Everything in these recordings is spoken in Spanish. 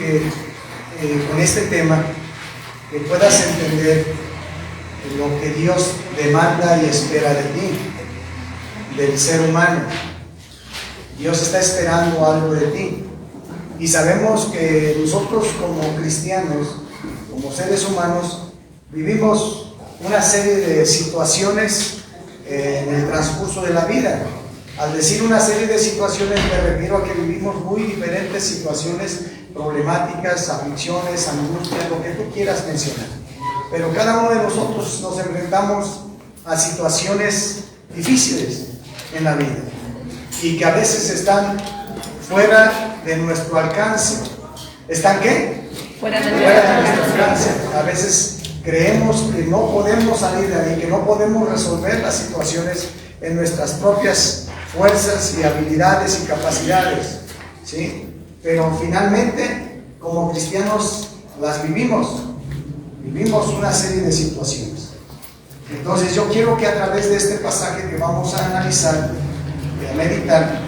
que con este tema que puedas entender lo que Dios demanda y espera de ti, del ser humano. Dios está esperando algo de ti. Y sabemos que nosotros como cristianos, como seres humanos, vivimos una serie de situaciones en el transcurso de la vida. Al decir una serie de situaciones me refiero a que vivimos muy diferentes situaciones problemáticas, aflicciones, angustias, lo que tú quieras mencionar. Pero cada uno de nosotros nos enfrentamos a situaciones difíciles en la vida y que a veces están fuera de nuestro alcance. ¿Están qué? Fuera de nuestro alcance. A veces creemos que no podemos salir de ahí, que no podemos resolver las situaciones en nuestras propias fuerzas y habilidades y capacidades, ¿sí? Pero finalmente, como cristianos, las vivimos una serie de situaciones. Entonces yo quiero que a través de este pasaje que vamos a analizar y a meditar,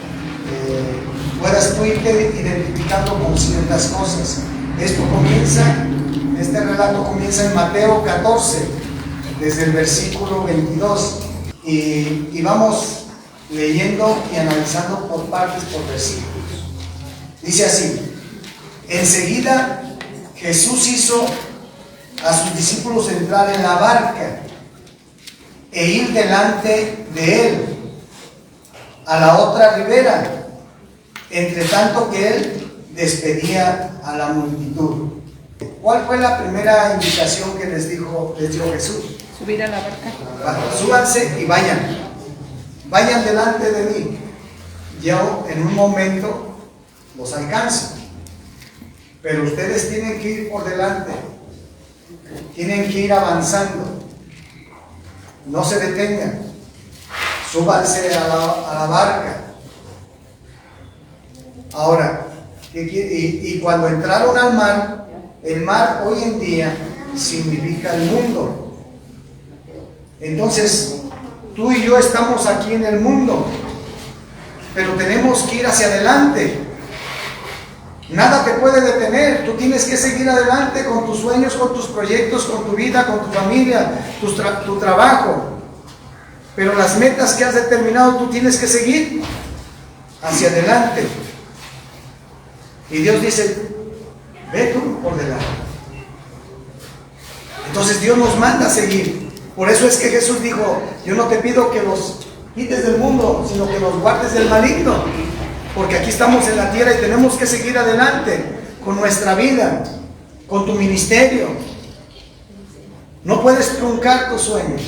puedas tú irte identificando con ciertas cosas. Este relato comienza en Mateo 14, desde el versículo 22, y vamos leyendo y analizando por partes, por versículos. Dice así: enseguida Jesús hizo a sus discípulos entrar en la barca e ir delante de él a la otra ribera, entre tanto que él despedía a la multitud. ¿Cuál fue la primera indicación que les dio Jesús? Subir a la barca. Bueno, súbanse y vayan delante de mí. Yo en un momento los alcanzo, pero ustedes tienen que ir por delante, tienen que ir avanzando, no se detengan, súbanse a la barca. Ahora, y cuando entraron al mar, el mar hoy en día significa el mundo. Entonces, tú y yo estamos aquí en el mundo, pero tenemos que ir hacia adelante. Nada te puede detener. Tú tienes que seguir adelante con tus sueños, con tus proyectos, con tu vida, con tu familia, tu trabajo. Pero las metas que has determinado, tú tienes que seguir hacia adelante. Y Dios dice: ve tú por delante. Entonces Dios nos manda a seguir. Por eso es que Jesús dijo: yo no te pido que los quites del mundo, sino que los guardes del maligno. Porque aquí estamos en la tierra y tenemos que seguir adelante con nuestra vida, con tu ministerio. No puedes truncar tus sueños,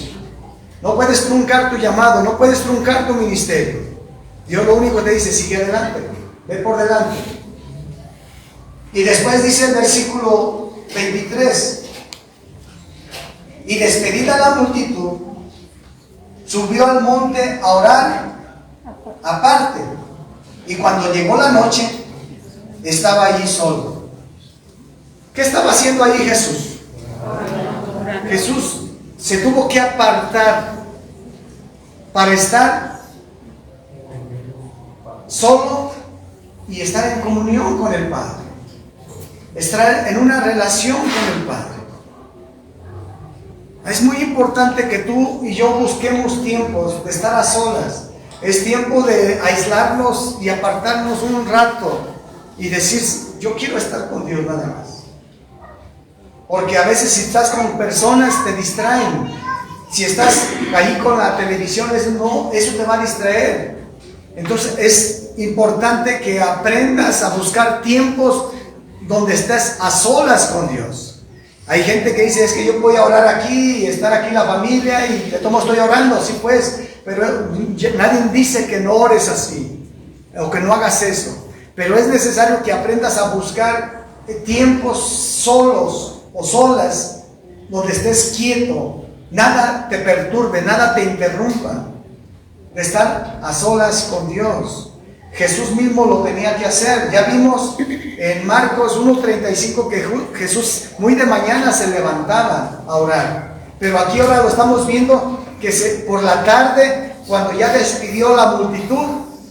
no puedes truncar tu llamado, no puedes truncar tu ministerio. Dios lo único que te dice: sigue adelante, ve por delante. Y después dice el versículo 23: y despedida la multitud, subió al monte a orar aparte. Y cuando llegó la noche, estaba allí solo. ¿Qué estaba haciendo allí Jesús? Jesús se tuvo que apartar para estar solo y estar en comunión con el Padre, estar en una relación con el Padre. Es muy importante que tú y yo busquemos tiempos de estar a solas. Es tiempo de aislarnos y apartarnos un rato y decir: yo quiero estar con Dios nada más. Porque a veces si estás con personas te distraen. Si estás ahí con la televisión, eso te va a distraer. Entonces es importante que aprendas a buscar tiempos donde estés a solas con Dios. Hay gente que dice: es que yo voy a orar aquí y estar aquí la familia y de todo estoy orando, sí pues. Pero nadie dice que no ores así o que no hagas eso. Pero es necesario que aprendas a buscar tiempos solos o solas donde estés quieto, nada te perturbe, nada te interrumpa, de estar a solas con Dios. Jesús mismo lo tenía que hacer. Ya vimos en Marcos 1:35 que Jesús muy de mañana se levantaba a orar. Pero aquí ahora lo estamos viendo que por la tarde, cuando ya despidió la multitud,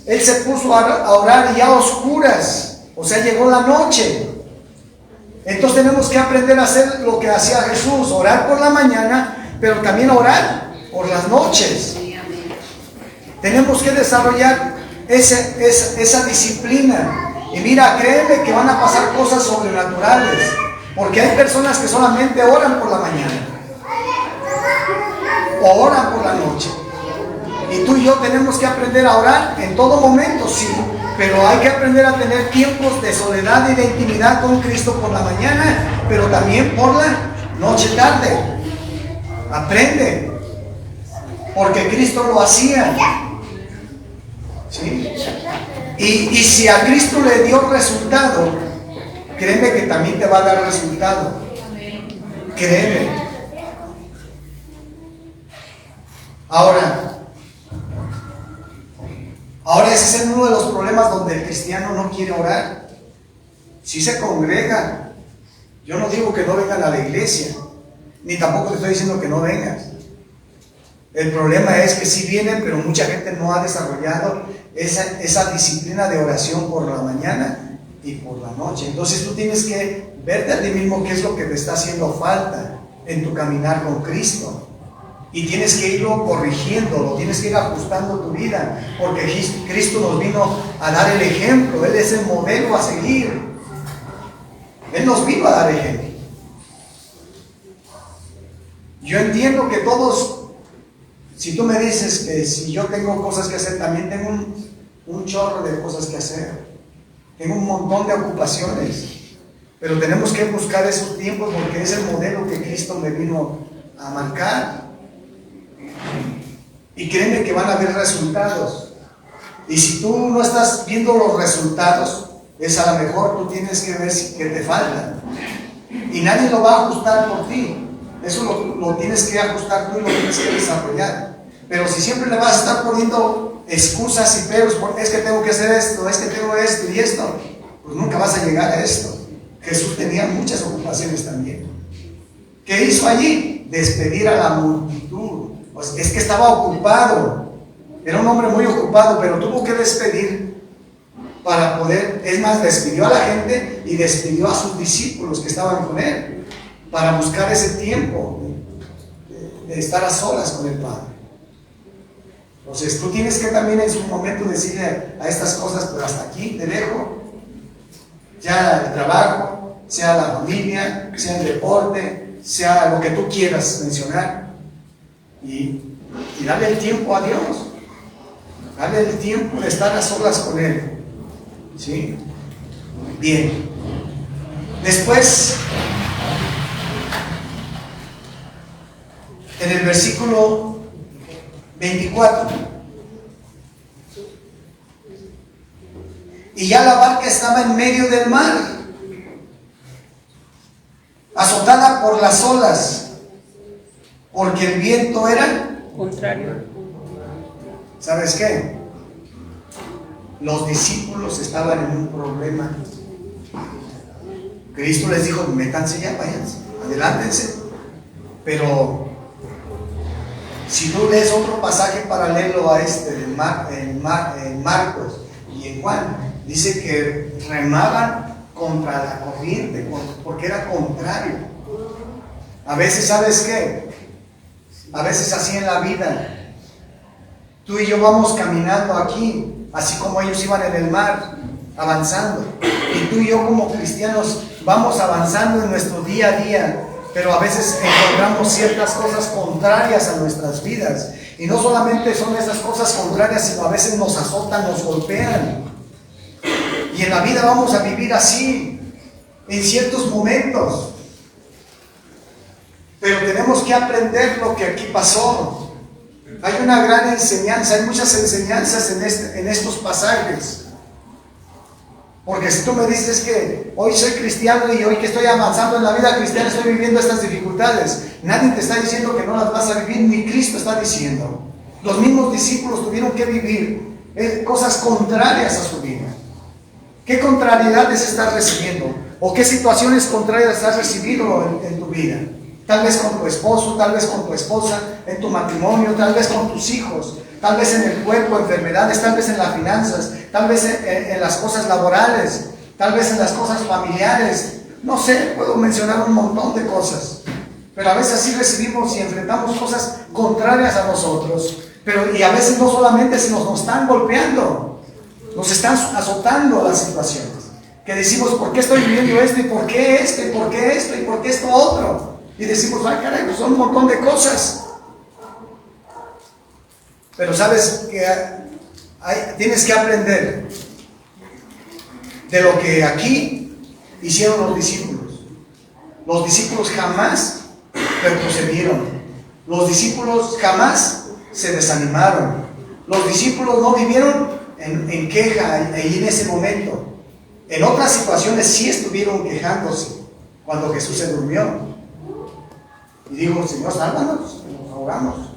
él se puso a orar ya a oscuras. O sea, llegó la noche. Entonces tenemos que aprender a hacer lo que hacía Jesús, orar por la mañana, pero también orar por las noches. Tenemos que desarrollar esa disciplina. Y mira, créeme que van a pasar cosas sobrenaturales, porque hay personas que solamente oran por la mañana o oran por la noche. Y tú y yo tenemos que aprender a orar en todo momento, sí, pero hay que aprender a tener tiempos de soledad y de intimidad con Cristo por la mañana, pero también por la noche tarde. Aprende, porque Cristo lo hacía, ¿sí? Y si a Cristo le dio resultado, créeme que también te va a dar resultado. Créeme. Ahora ese es uno de los problemas donde el cristiano no quiere orar. Si se congrega, yo no digo que no vengan a la iglesia, ni tampoco te estoy diciendo que no vengas. El problema es que sí vienen, pero mucha gente no ha desarrollado esa disciplina de oración por la mañana y por la noche. Entonces tú tienes que verte a ti mismo qué es lo que te está haciendo falta en tu caminar con Cristo. Y tienes que irlo corrigiendo, lo tienes que ir ajustando tu vida, porque Cristo nos vino a dar el ejemplo, Él es el modelo a seguir. Él nos vino a dar ejemplo. Yo entiendo que todos, si tú me dices que si yo tengo cosas que hacer, también tengo un chorro de cosas que hacer. Tengo un montón de ocupaciones, pero tenemos que buscar esos tiempos porque es el modelo que Cristo me vino a marcar. Y créeme que van a haber resultados. Y si tú no estás viendo los resultados, es a lo mejor tú tienes que ver que te faltan. Y nadie lo va a ajustar por ti. Eso lo tienes que ajustar tú y lo tienes que desarrollar. Pero si siempre le vas a estar poniendo excusas y peros, porque es que tengo que hacer esto, es que tengo esto y esto, pues nunca vas a llegar a esto. Jesús tenía muchas ocupaciones también. ¿Qué hizo allí? Despedir a la multitud. Pues es que estaba ocupado. Era un hombre muy ocupado, pero tuvo que despedir para poder, es más, despidió a la gente y despidió a sus discípulos que estaban con él, para buscar ese tiempo de estar a solas con el Padre. Entonces tú tienes que también en su momento decirle a estas cosas, pero hasta aquí te dejo, ya el trabajo, sea la familia, sea el deporte, sea lo que tú quieras mencionar, y darle el tiempo a Dios, darle el tiempo de estar a solas con Él. ¿Sí? Bien. Después, en el versículo 24, y ya la barca estaba en medio del mar, azotada por las olas, porque el viento era contrario. ¿Sabes qué? Los discípulos estaban en un problema. Cristo les dijo, métanse ya, váyanse, adelántense. Pero si tú lees otro pasaje paralelo a este, en Marcos y en Juan, dice que remaban contra la corriente, porque era contrario. A veces, ¿sabes qué? A veces así en la vida, tú y yo vamos caminando aquí, así como ellos iban en el mar, avanzando. Y tú y yo como cristianos vamos avanzando en nuestro día a día, pero a veces encontramos ciertas cosas contrarias a nuestras vidas. Y no solamente son esas cosas contrarias, sino a veces nos azotan, nos golpean. Y en la vida vamos a vivir así, en ciertos momentos. Pero tenemos que aprender lo que aquí pasó. Hay una gran enseñanza, hay muchas enseñanzas en estos pasajes. Porque si tú me dices que hoy soy cristiano y hoy que estoy avanzando en la vida cristiana estoy viviendo estas dificultades, nadie te está diciendo que no las vas a vivir, ni Cristo está diciendo. Los mismos discípulos tuvieron que vivir cosas contrarias a su vida. ¿Qué contrariedades estás recibiendo? ¿O qué situaciones contrarias has recibido en tu vida? Tal vez con tu esposo, tal vez con tu esposa, en tu matrimonio, tal vez con tus hijos, tal vez en el cuerpo, enfermedades, tal vez en las finanzas, tal vez en las cosas laborales, tal vez en las cosas familiares, No sé, puedo mencionar un montón de cosas, pero a veces así recibimos y enfrentamos cosas contrarias a nosotros, y a veces no solamente se nos están golpeando, nos están azotando las situaciones, que decimos, ¿por qué estoy viviendo esto? ¿Y por qué esto? ¿Y por qué esto? ¿Y por qué esto otro? Y decimos, ay caray, pues son un montón de cosas. Pero sabes que tienes que aprender de lo que aquí hicieron los discípulos. Los discípulos jamás retrocedieron. Los discípulos jamás se desanimaron. Los discípulos no vivieron en queja y en ese momento. En otras situaciones sí estuvieron quejándose cuando Jesús se durmió. Y dijo, Señor, sálvanos, nos ahogamos.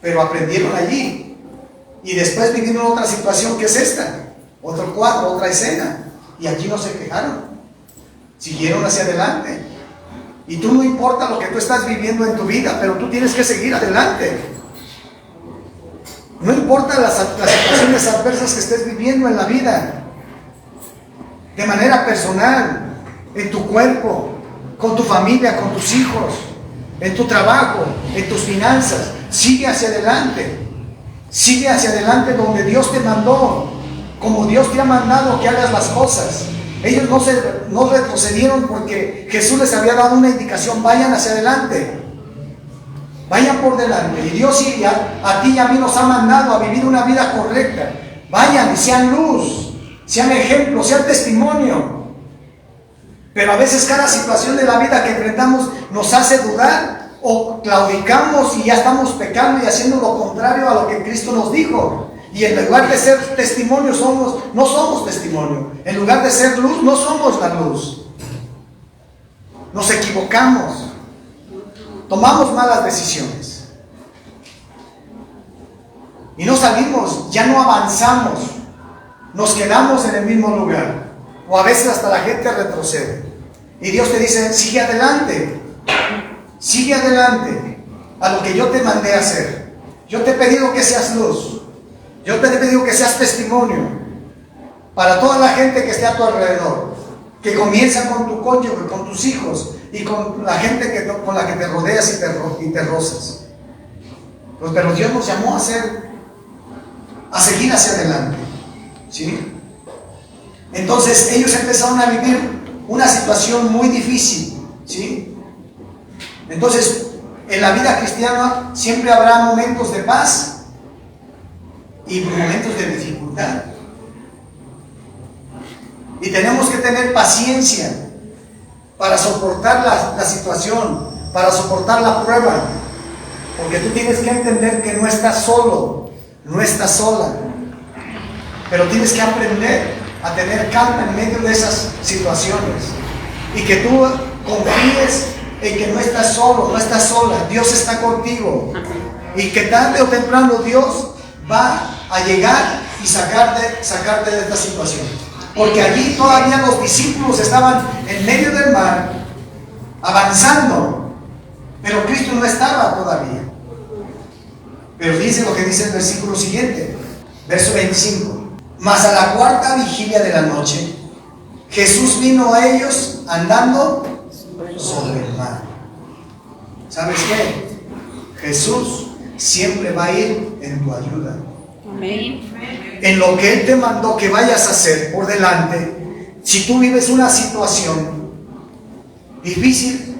Pero aprendieron allí. Y después vivieron otra situación que es esta. Otro cuadro, otra escena. Y aquí no se quejaron. Siguieron hacia adelante. Y tú no importa lo que tú estás viviendo en tu vida, pero tú tienes que seguir adelante. No importa las situaciones adversas que estés viviendo en la vida. De manera personal, en tu cuerpo, con tu familia, con tus hijos, en tu trabajo, en tus finanzas. Sigue hacia adelante. Sigue hacia adelante donde Dios te mandó, como Dios te ha mandado que hagas las cosas. Ellos no retrocedieron porque Jesús les había dado una indicación: vayan hacia adelante, vayan por delante. Y Dios a ti y a mí nos ha mandado a vivir una vida correcta. Vayan y sean luz, sean ejemplo, sean testimonio. Pero a veces cada situación de la vida que enfrentamos nos hace dudar, o claudicamos y ya estamos pecando y haciendo lo contrario a lo que Cristo nos dijo. Y en lugar de ser testimonio no somos testimonio. En lugar de ser luz, no somos la luz. Nos equivocamos. Tomamos malas decisiones. Y no salimos, ya no avanzamos. Nos quedamos en el mismo lugar. O a veces hasta la gente retrocede. Y Dios te dice, sigue adelante. Sigue adelante a lo que yo te mandé a hacer. Yo te he pedido que seas luz. Yo te he pedido que seas testimonio para toda la gente que esté a tu alrededor. Que comienza con tu cónyuge, con tus hijos y con la gente con la que te rodeas y te rozas. Pues, pero Dios nos llamó a seguir hacia adelante. ¿Sí? Entonces ellos empezaron a vivir una situación muy difícil. ¿Sí? Entonces, en la vida cristiana siempre habrá momentos de paz y momentos de dificultad. Y tenemos que tener paciencia para soportar la situación, para soportar la prueba. Porque tú tienes que entender que no estás solo, no estás sola. Pero tienes que aprender a tener calma en medio de esas situaciones. Y que tú confíes en que no estás solo, no estás sola. Dios está contigo. Y que tarde o temprano Dios va a llegar y sacarte de esta situación. Porque allí todavía los discípulos estaban en medio del mar, avanzando. Pero Cristo no estaba todavía. Pero dice lo que dice el versículo siguiente, verso 25. Mas a la cuarta vigilia de la noche, Jesús vino a ellos andando sobre el mar. ¿Sabes qué? Jesús siempre va a ir en tu ayuda. Amén. En lo que Él te mandó que vayas a hacer por delante. Si tú vives una situación difícil,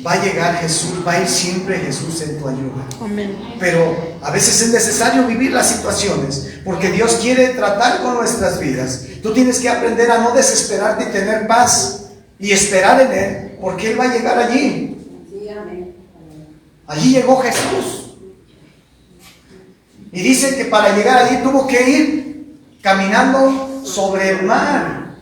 va a llegar Jesús, va a ir siempre Jesús en tu ayuda. Amén. Pero a veces es necesario vivir las situaciones, porque Dios quiere tratar con nuestras vidas. Tú tienes que aprender a no desesperarte y tener paz y esperar en Él, porque Él va a llegar allí. Allí llegó Jesús. Y dice que para llegar allí tuvo que ir caminando sobre el mar,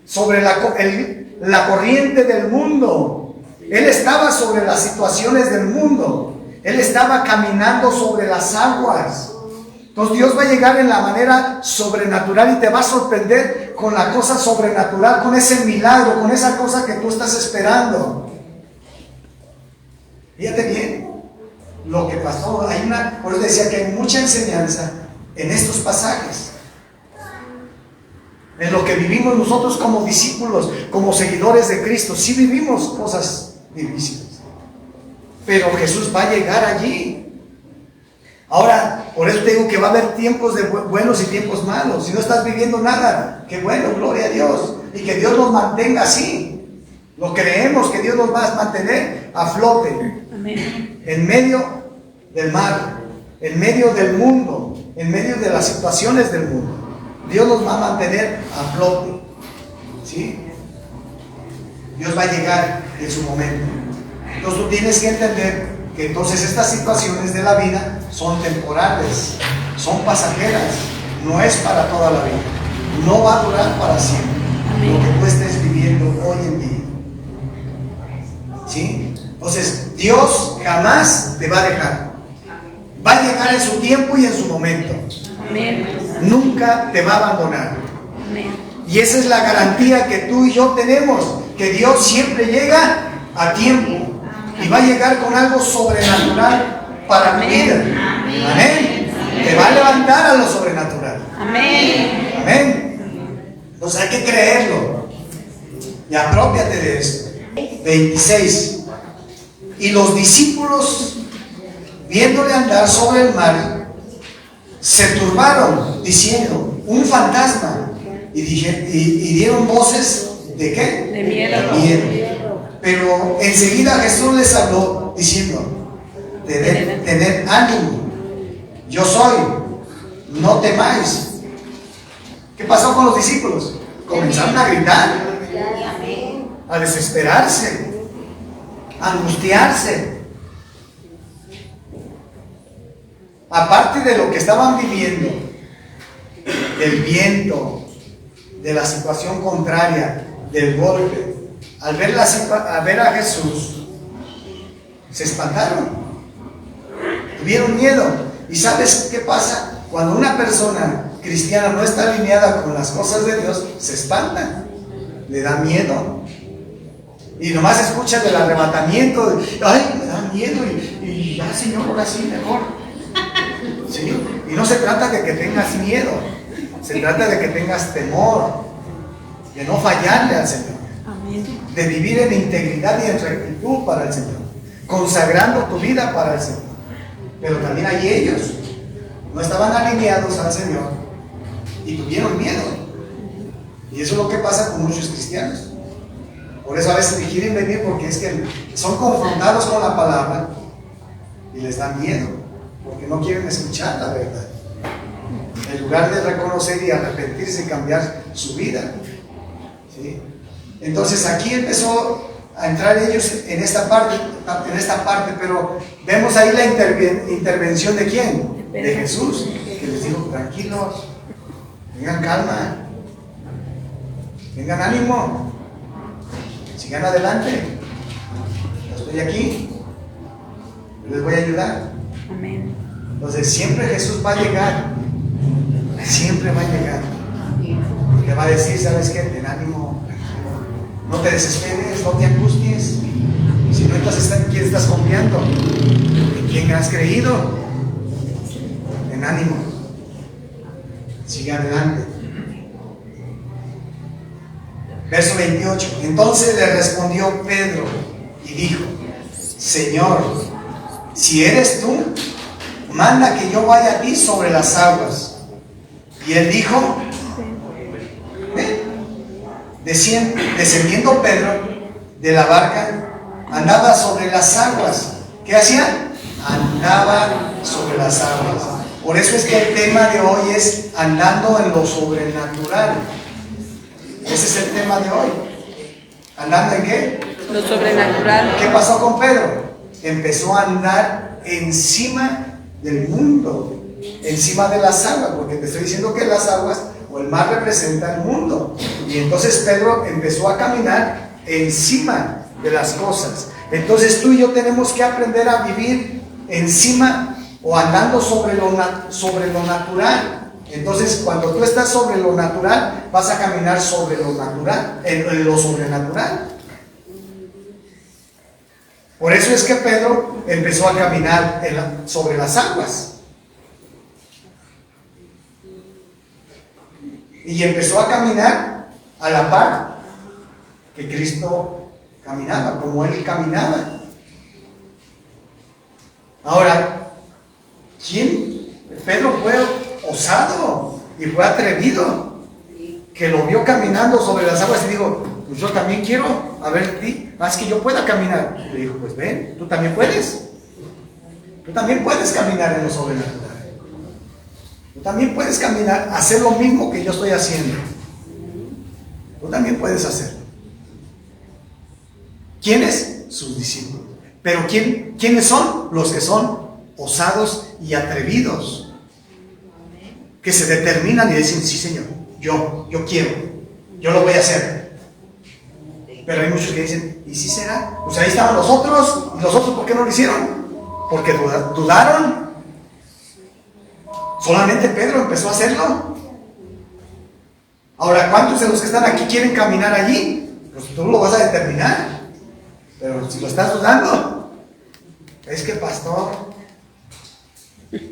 sobre la corriente del mundo. Él estaba sobre las situaciones del mundo. Él estaba caminando sobre las aguas. Entonces Dios va a llegar en la manera sobrenatural y te va a sorprender con la cosa sobrenatural, con ese milagro, con esa cosa que tú estás esperando. Fíjate bien lo que pasó. Por eso decía que hay mucha enseñanza en estos pasajes. En lo que vivimos nosotros como discípulos, como seguidores de Cristo, sí vivimos cosas difíciles. Pero Jesús va a llegar allí. Ahora, por eso te digo que va a haber tiempos de buenos y tiempos malos. Si no estás viviendo nada, qué bueno, gloria a Dios. Y que Dios nos mantenga así. Lo creemos que Dios nos va a mantener a flote. Amén. En medio del mar, en medio del mundo, en medio de las situaciones del mundo. Dios nos va a mantener a flote. ¿Sí? Dios va a llegar en su momento. Entonces tú tienes que entender que entonces estas situaciones de la vida son temporales, son pasajeras, no es para toda la vida, no va a durar para siempre. Amén. Lo que tú estés viviendo hoy en día. ¿Sí? Entonces Dios jamás te va a dejar. Va a llegar en su tiempo y en su momento. Amén. Nunca te va a abandonar. Amén. Y esa es la garantía que tú y yo tenemos, que Dios siempre llega a tiempo y va a llegar con algo sobrenatural para tu vida. Amén. Te va a levantar a lo sobrenatural. Amén. Amén. Entonces hay que creerlo y apropiate de esto. 26. Y los discípulos, viéndole andar sobre el mar, se turbaron diciendo: un fantasma. Y dieron voces ¿de qué? De miedo. De miedo. Pero enseguida Jesús les habló diciendo: tened ánimo, yo soy, no temáis. ¿Qué pasó con los discípulos? Comenzaron a gritar, a desesperarse, a angustiarse. Aparte de lo que estaban viviendo, del viento, de la situación contraria, del golpe, al ver a Jesús, se espantaron, tuvieron miedo. ¿Y sabes qué pasa? Cuando una persona cristiana no está alineada con las cosas de Dios, se espanta, le da miedo. Y nomás escucha del arrebatamiento, ay, me da miedo, y ya, Señor, ahora sí, mejor. ¿Sí? Y no se trata de que tengas miedo, se trata de que tengas temor, de no fallarle al Señor, Amén. de vivir en integridad y en rectitud para el Señor, consagrando tu vida para el Señor. Pero también hay ellos, no estaban alineados al Señor y tuvieron miedo. Y eso es lo que pasa con muchos cristianos. Por eso a veces ni quieren venir, porque es que son confrontados con la palabra y les da miedo, porque no quieren escuchar la verdad, en lugar de reconocer y arrepentirse y cambiar su vida. ¿Sí? Entonces aquí empezó a entrar ellos en esta parte, pero vemos ahí la intervención de ¿quién? De Jesús, que les dijo: tranquilos, tengan calma, tengan ánimo, sigan adelante, yo estoy aquí, yo les voy a ayudar. Amén. Entonces siempre Jesús va a llegar, siempre va a llegar, te va a decir: ¿sabes qué? Ten ánimo, no te desesperes, no te angusties. Si no, entonces ¿en quién estás confiando? ¿En quién has creído? Ten ánimo, sigue adelante. Verso 28. Entonces le respondió Pedro y dijo: Señor, si eres tú, manda que yo vaya a ti sobre las aguas. Y él dijo: descendiendo Pedro de la barca, andaba sobre las aguas. ¿Qué hacía? Andaba sobre las aguas. Por eso es que el tema de hoy es andando en lo sobrenatural. Ese es el tema de hoy. ¿Andando en qué? Lo sobrenatural. ¿Qué pasó con Pedro? Empezó a andar encima del mundo, encima de las aguas, porque te estoy diciendo que las aguas o el mar representa el mundo. Y entonces Pedro empezó a caminar encima de las cosas. Entonces tú y yo tenemos que aprender a vivir encima o andando sobre lo natural. Entonces cuando tú estás sobre lo natural, vas a caminar sobre lo natural, en lo sobrenatural. Por eso es que Pedro empezó a caminar sobre las aguas. Y empezó a caminar a la par que Cristo caminaba, como Él caminaba. Ahora, Pedro fue osado y fue atrevido, que lo vio caminando sobre las aguas y dijo, pues yo también quiero, a ver, haz que yo pueda caminar. Y le dijo, pues ven, tú también puedes. Tú también puedes caminar en lo sobrenatural. Tú también puedes caminar, hacer lo mismo que yo estoy haciendo. Tú también puedes hacerlo. ¿Quiénes? Sus discípulos. Pero ¿quiénes son? Los que son osados y atrevidos. Que se determinan y dicen, sí Señor, yo quiero, yo lo voy a hacer. Pero hay muchos que dicen, ¿y si será? Pues ahí estaban los otros, ¿y los otros por qué no lo hicieron? Porque dudaron. Solamente Pedro empezó a hacerlo. Ahora, ¿cuántos de los que están aquí quieren caminar allí? Pues tú lo vas a determinar. Pero si lo estás dudando, es que pastor,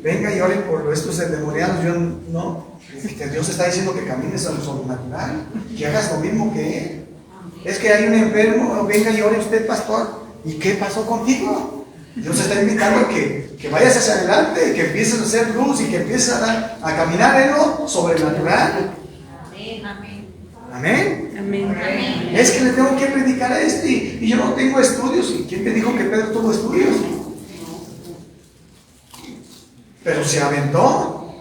venga y ore por estos endemoniados. Yo no. Dios está diciendo que camines a lo sobrenatural, que hagas lo mismo que Él. Es que hay un enfermo, venga y ore usted, pastor. ¿Y qué pasó contigo? Dios está invitando a que vayas hacia adelante, que empieces a hacer luz y que empieces a caminar en lo sobrenatural. Amén. Amén. Es que le tengo que predicar a este y yo no tengo estudios. ¿Y quién te dijo que Pedro tuvo estudios? Pero se aventó.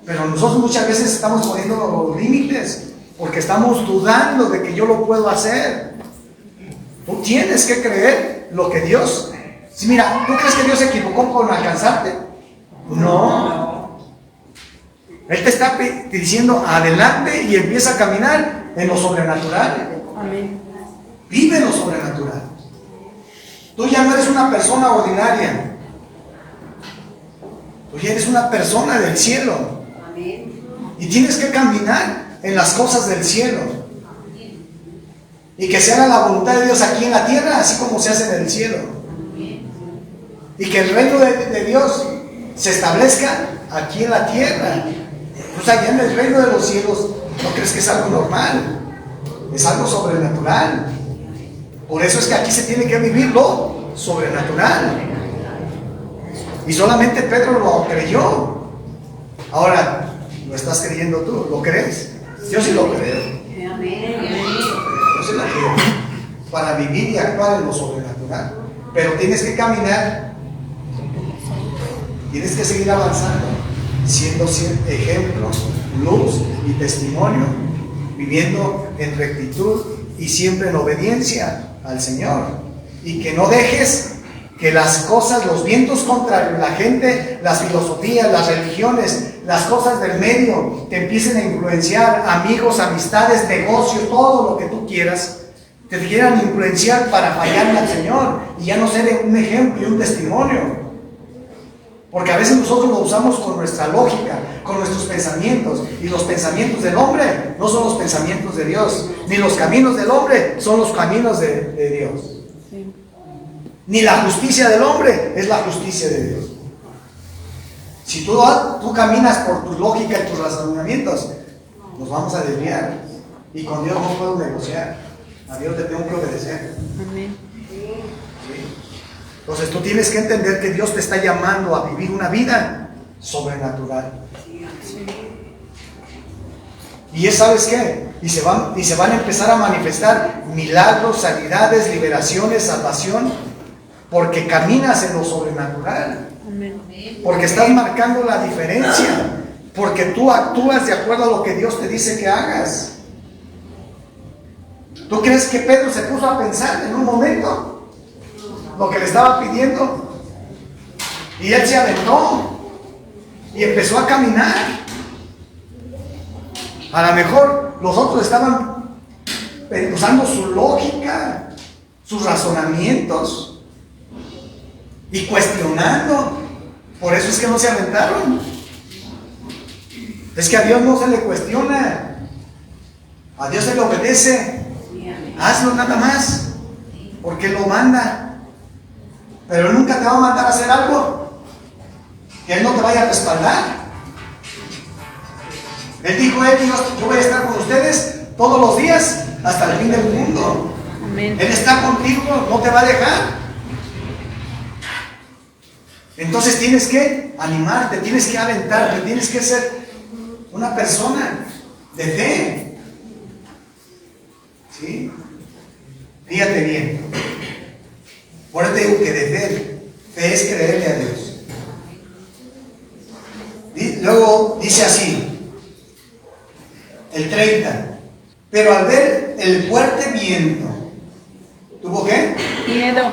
Pero nosotros muchas veces estamos poniendo límites porque estamos dudando de que yo lo puedo hacer. Tú tienes que creer lo que Dios. Si mira, ¿tú crees que Dios se equivocó con alcanzarte? No. Él te está diciendo adelante y empieza a caminar en lo sobrenatural. Amén. Vive en lo sobrenatural. Tú ya no eres una persona ordinaria. Tú ya eres una persona del cielo. Y tienes que caminar en las cosas del cielo. Y que se haga la voluntad de Dios aquí en la tierra, así como se hace en el cielo. Y que el reino de Dios se establezca aquí en la tierra. Pues allá en el reino de los cielos, ¿no crees que es algo normal? Es algo sobrenatural. Por eso es que aquí se tiene que vivir lo sobrenatural. Y solamente Pedro lo creyó. Ahora, ¿lo estás creyendo tú? ¿Lo crees? Yo sí lo creo. Yo sí lo creo. Para vivir y actuar en lo sobrenatural. Pero tienes que caminar. Tienes que seguir avanzando, siendo ejemplo, luz y testimonio, viviendo en rectitud y siempre en obediencia al Señor. Y que no dejes que las cosas, los vientos contrarios, la gente, las filosofías, las religiones, las cosas del medio, te empiecen a influenciar, amigos, amistades, negocios, todo lo que tú quieras, te quieran influenciar para fallarle al Señor y ya no ser un ejemplo y un testimonio. Porque a veces nosotros lo usamos con nuestra lógica, con nuestros pensamientos. Y los pensamientos del hombre no son los pensamientos de Dios. Ni los caminos del hombre son los caminos de Dios. Sí. Ni la justicia del hombre es la justicia de Dios. Si tú caminas por tu lógica y tus razonamientos, nos vamos a desviar. Y con Dios no puedo negociar. A Dios le tengo que obedecer. Amén. Entonces tú tienes que entender que Dios te está llamando a vivir una vida sobrenatural. Y ¿sabes qué? Y se van a empezar a manifestar milagros, sanidades, liberaciones, salvación, porque caminas en lo sobrenatural. Amén. Porque estás marcando la diferencia, porque tú actúas de acuerdo a lo que Dios te dice que hagas. ¿Tú crees que Pedro se puso a pensar en un momento lo que le estaba pidiendo? Y él se aventó y empezó a caminar. A lo mejor los otros estaban usando su lógica, sus razonamientos y cuestionando. Por eso es que no se aventaron. Es que a Dios no se le cuestiona, a Dios se le obedece. Hazlo nada más, porque Él lo manda. Pero Él nunca te va a mandar a hacer algo que Él no te vaya a respaldar. Él dijo, yo voy a estar con ustedes todos los días hasta el fin del mundo. Amén. Él está contigo, no te va a dejar. Entonces tienes que animarte, tienes que aventarte, tienes que ser una persona de fe. ¿Sí? Fíjate bien. Por eso te digo que de fe es creerle a Dios. Luego dice así, el 30. Pero al ver el fuerte viento, ¿tuvo qué? Miedo.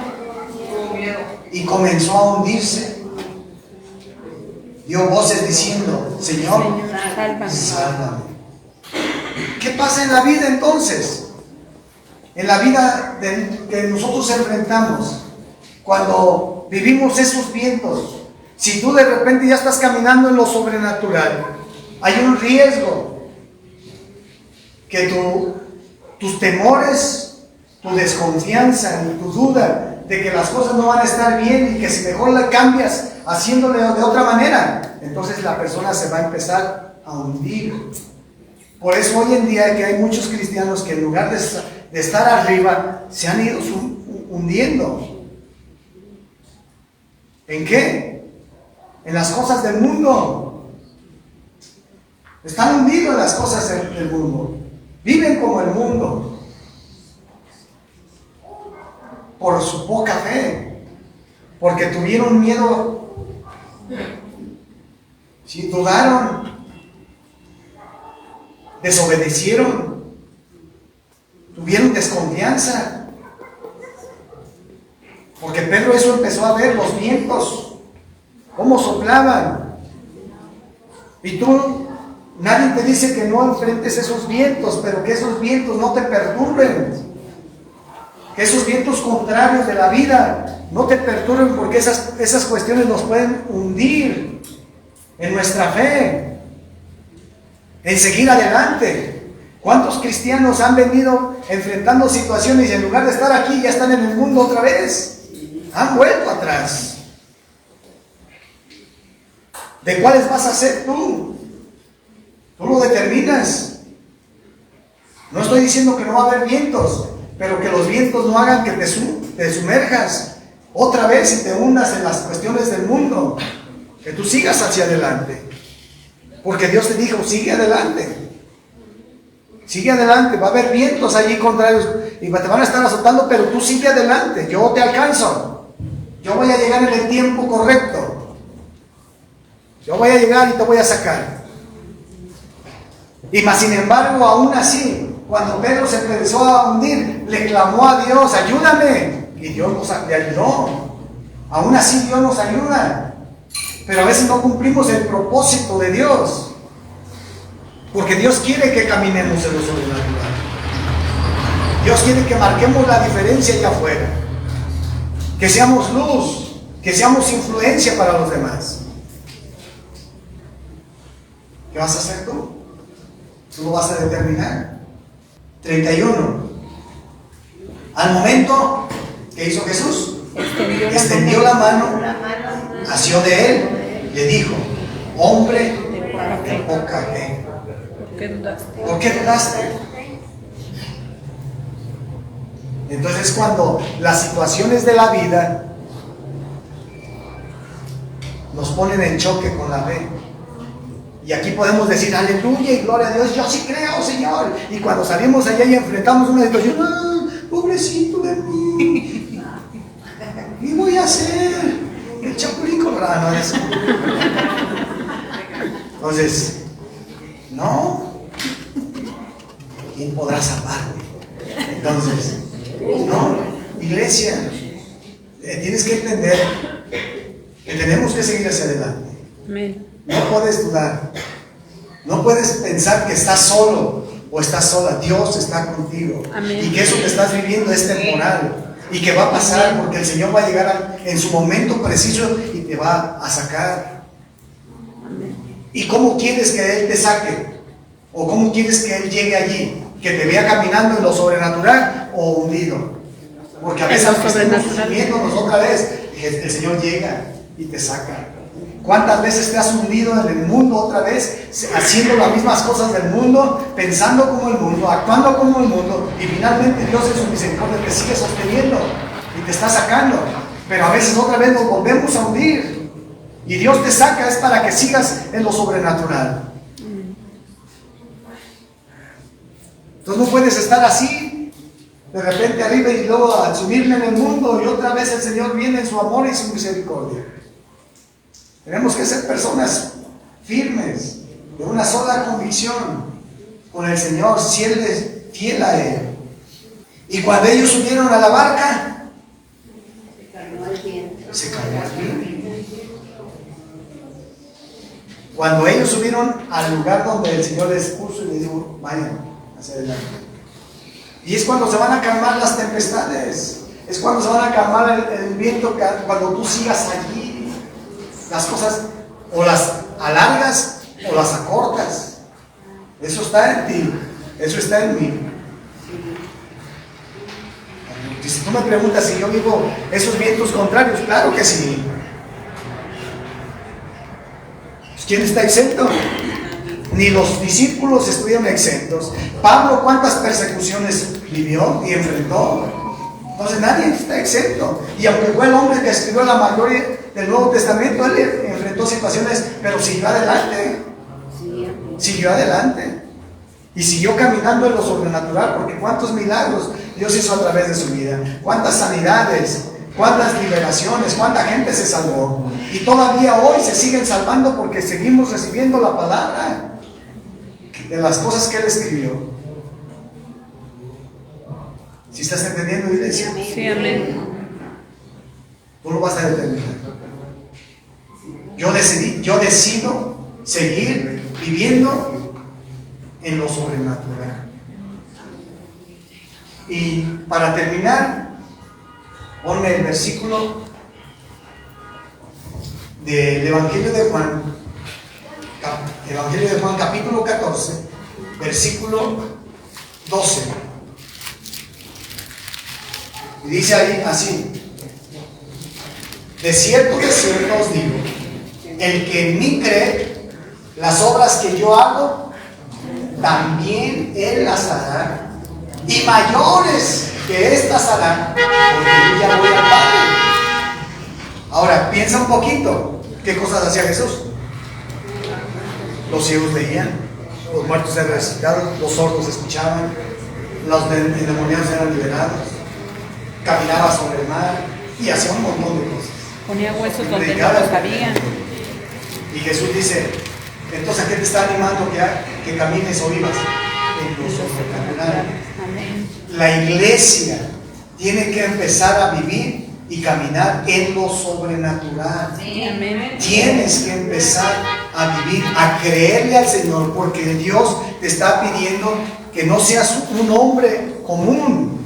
Y comenzó a hundirse. Dio voces diciendo, Señor, Sálvame. sálvame. ¿Qué pasa en la vida entonces? En la vida que nosotros enfrentamos, cuando vivimos esos vientos, si tú de repente ya estás caminando en lo sobrenatural, hay un riesgo que tus temores, tu desconfianza y tu duda de que las cosas no van a estar bien y que si mejor la cambias haciéndole de otra manera, entonces la persona se va a empezar a hundir. Por eso hoy en día que hay muchos cristianos que en lugar de estar arriba, se han ido hundiendo. ¿En qué? En las cosas del mundo. Están hundidos en las cosas del mundo. Viven como el mundo. Por su poca fe. Porque tuvieron miedo. Sí, dudaron. Desobedecieron. Tuvieron desconfianza. Porque Pedro eso empezó a ver los vientos, cómo soplaban. Y tú, nadie te dice que no enfrentes esos vientos, pero que esos vientos no te perturben. Que esos vientos contrarios de la vida no te perturben, porque esas cuestiones nos pueden hundir en nuestra fe, en seguir adelante. ¿Cuántos cristianos han venido enfrentando situaciones y en lugar de estar aquí ya están en el mundo otra vez? Han vuelto atrás. ¿De cuáles vas a ser tú? Tú lo determinas. No estoy diciendo que no va a haber vientos, pero que los vientos no hagan que te sumerjas otra vez y te hundas en las cuestiones del mundo. Que tú sigas hacia adelante. Porque Dios te dijo, sigue adelante. Sigue adelante, va a haber vientos allí contrarios y te van a estar azotando, pero tú sigue adelante, yo te alcanzo. Yo voy a llegar en el tiempo correcto. Yo voy a llegar y te voy a sacar. Y más sin embargo, aún así, cuando Pedro se empezó a hundir, le clamó a Dios, ayúdame. Y Dios le ayudó. Aún así Dios nos ayuda. Pero a veces no cumplimos el propósito de Dios. Porque Dios quiere que caminemos en lo sobrenatural. Dios quiere que marquemos la diferencia allá afuera. Que seamos luz, que seamos influencia para los demás. ¿Qué vas a hacer tú? Tú lo vas a determinar. 31. Al momento que hizo Jesús, extendió la mano, asió de él, le dijo, hombre de poca fe. ¿Por qué dudaste? Entonces cuando las situaciones de la vida nos ponen en choque con la fe, y aquí podemos decir aleluya y gloria a Dios, yo sí creo, Señor, y cuando salimos allá y enfrentamos una situación, pobrecito de mí, ¿qué voy a hacer? El chapulín colorado, eso. Entonces, no, ¿quién podrá salvarme? Entonces, no, iglesia, tienes que entender que tenemos que seguir hacia adelante. Amén. No puedes dudar, no puedes pensar que estás solo o estás sola. Dios está contigo. Amén. Y que eso que estás viviendo es temporal y que va a pasar porque el Señor va a llegar en su momento preciso y te va a sacar. Amén. ¿Y cómo quieres que Él te saque? ¿O cómo quieres que Él llegue allí? ¿Que te vea caminando en lo sobrenatural o hundido? Porque a veces aunque estemos sumiéndonos otra vez, el Señor llega y te saca. ¿Cuántas veces te has hundido en el mundo otra vez, haciendo las mismas cosas del mundo, pensando como el mundo, actuando como el mundo, y finalmente Dios en su misericordia te sigue sosteniendo y te está sacando? Pero a veces otra vez nos volvemos a hundir, y Dios te saca es para que sigas en lo sobrenatural. Entonces no puedes estar así, de repente arriba y luego a subirme en el mundo, y otra vez el Señor viene en su amor y su misericordia. Tenemos que ser personas firmes, de una sola convicción con el Señor, si Él es fiel a Él. Y cuando ellos subieron a la barca, se calmó el viento. Cuando ellos subieron al lugar donde el Señor les puso y les dijo, vayan hacia adelante. Y es cuando se van a calmar las tempestades, es cuando se van a calmar el viento, cuando tú sigas allí. Las cosas o las alargas o las acortas. Eso está en ti, eso está en mí. Y si tú me preguntas si yo vivo esos vientos contrarios, claro que sí. Pues, ¿quién está exento? Ni los discípulos estuvieron exentos. Pablo, ¿cuántas persecuciones vivió y enfrentó? Entonces nadie está exento. Y aunque fue el hombre que escribió la mayoría del Nuevo Testamento, él enfrentó situaciones, pero siguió adelante. Siguió adelante. Y siguió caminando en lo sobrenatural, porque cuántos milagros Dios hizo a través de su vida. Cuántas sanidades, cuántas liberaciones, cuánta gente se salvó. Y todavía hoy se siguen salvando porque seguimos recibiendo la palabra de las cosas que Él escribió. ¿Sí estás entendiendo, iglesia? Sí, amén. Tú lo vas a determinar. Yo decido seguir viviendo en lo sobrenatural. Y para terminar, ponme el versículo del Evangelio de Juan, capítulo 14, versículo 12. Y dice ahí así: de cierto os digo, el que en mí cree, las obras que yo hago, también él las hará, y mayores que estas hará, porque yo ya voy al Padre. Ahora, piensa un poquito, ¿qué cosas hacía Jesús? Los ciegos veían, los muertos eran resucitados, los sordos escuchaban, los endemoniados eran liberados, caminaba sobre el mar y hacía un montón de cosas. Ponía huesos donde no los había. Y Jesús dice, entonces, ¿a qué te está animando que camines o vivas? En lo sobrenatural. Amén. La iglesia tiene que empezar a vivir y caminar en lo sobrenatural. Sí, amén. Tienes que empezar a vivir, a creerle al Señor, porque Dios te está pidiendo que no seas un hombre común,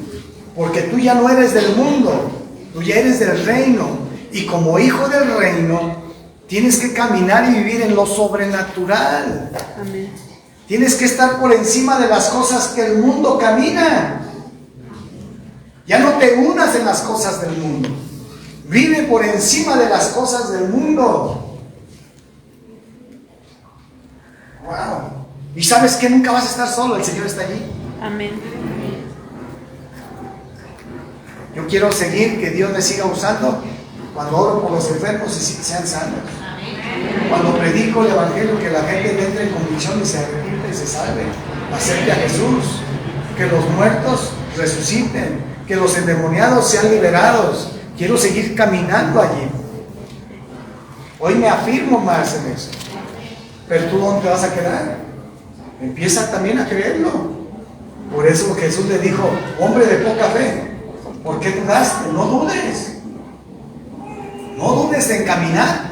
porque tú ya no eres del mundo, tú ya eres del reino, y como hijo del reino tienes que caminar y vivir en lo sobrenatural. Amén. Tienes que estar por encima de las cosas que el mundo camina. Ya no te unas en las cosas del mundo. Vive por encima de las cosas del mundo. Wow. Y sabes que nunca vas a estar solo, el Señor está allí. Amén. Yo quiero seguir, que Dios me siga usando cuando oro por los enfermos y sean sanos. Cuando predico el Evangelio, que la gente entre en convicción y se arrepiente y se salve. Acepte a Jesús. Que los muertos resuciten. Que los endemoniados sean liberados. Quiero seguir caminando allí. Hoy me afirmo más en eso. Pero tú, ¿dónde te vas a quedar? Empieza también a creerlo. Por eso Jesús le dijo, hombre de poca fe, ¿por qué dudaste? No dudes. No dudes en caminar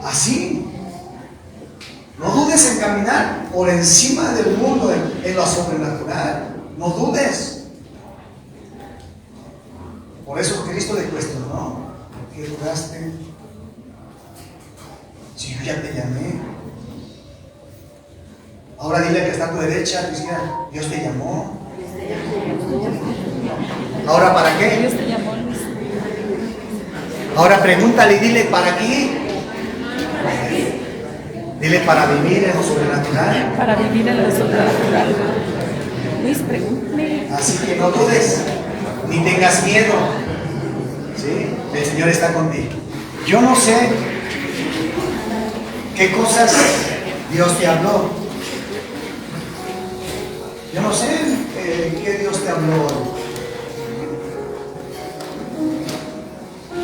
así. No dudes en caminar por encima del mundo, en lo sobrenatural. No dudes. Por eso Cristo le cuestionó, ¿qué dudaste? Si yo ya te llamé. Ahora dile que está a tu derecha, Cristian, Dios te llamó. ¿Ahora para qué? Dios te llamó, Luis. Ahora pregúntale y dile, ¿para qué? Dile para vivir en lo sobrenatural. Para vivir en lo sobrenatural. Luis, pregúntame. Así que no dudes, ni tengas miedo. ¿Sí? El Señor está contigo. Yo no sé qué cosas Dios te habló. Yo no sé qué Dios te habló hoy.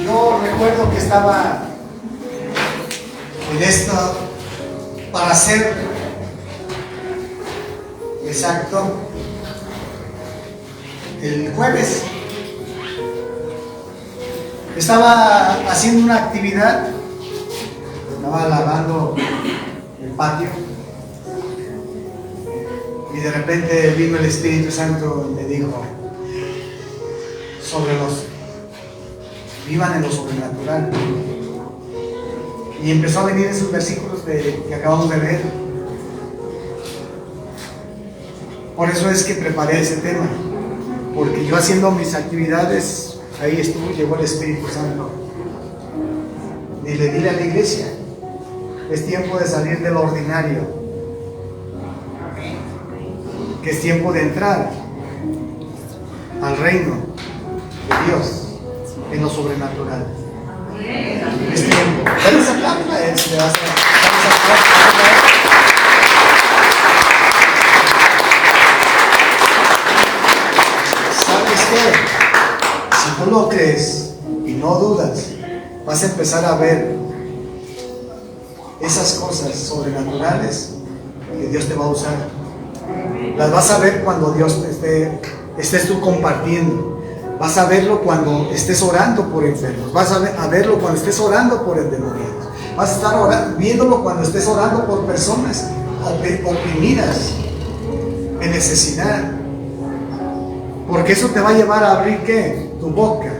Yo recuerdo que estaba en esto para ser exacto el jueves. Estaba haciendo una actividad, estaba lavando el patio y de repente vino el Espíritu Santo y me dijo vivan en lo sobrenatural, y empezó a venir esos versículos que acabamos de leer. Por eso es que preparé ese tema, porque yo haciendo mis actividades, ahí estuvo, llegó el Espíritu Santo y le dile a la iglesia, es tiempo de salir del ordinario, que es tiempo de entrar al reino de Dios en lo sobrenatural. Es tiempo. Vamos a aplaudir a él, si le vas a ¿sabes qué? Si tú lo crees y no dudas, vas a empezar a ver esas cosas sobrenaturales que Dios te va a usar. Las vas a ver cuando Dios estés tú compartiendo. Vas a verlo cuando estés orando por enfermos. Vas a verlo cuando estés orando por endemoniados. Vas a estar viéndolo cuando estés orando por personas oprimidas, en necesidad. Porque eso te va a llevar a abrir ¿qué? Tu boca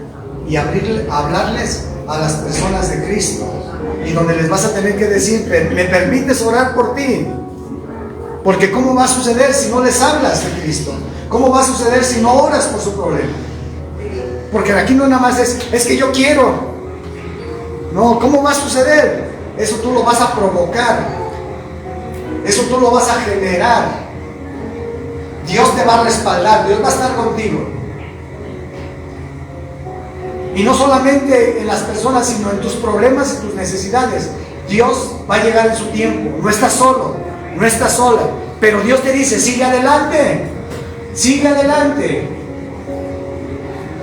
y hablarles a las personas de Cristo. Y donde les vas a tener que decir, ¿me permites orar por ti? Porque ¿cómo va a suceder si no les hablas de Cristo? ¿Cómo va a suceder si no oras por su problema? Porque aquí no nada más es que yo quiero. No, ¿cómo va a suceder? Eso tú lo vas a provocar. Eso tú lo vas a generar. Dios te va a respaldar, Dios va a estar contigo. Y no solamente en las personas, sino en tus problemas y tus necesidades. Dios va a llegar en su tiempo. No estás solo, no estás sola. Pero Dios te dice, sigue adelante. Sigue adelante.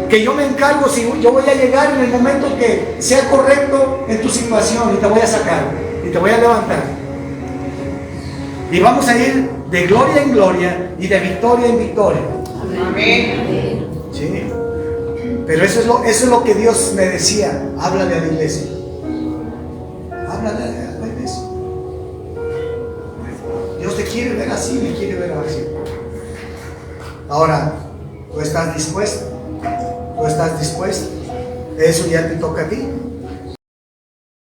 Que yo me encargo, si yo voy a llegar en el momento que sea correcto en tu situación y te voy a sacar y te voy a levantar. Y vamos a ir de gloria en gloria y de victoria en victoria. Amén. Sí. Pero eso es lo que Dios me decía. Háblale a la iglesia. Háblale a la iglesia. Dios te quiere ver así, me quiere ver así. Ahora, ¿tú estás dispuesto? ¿Tú estás dispuesto? Eso ya te toca a ti.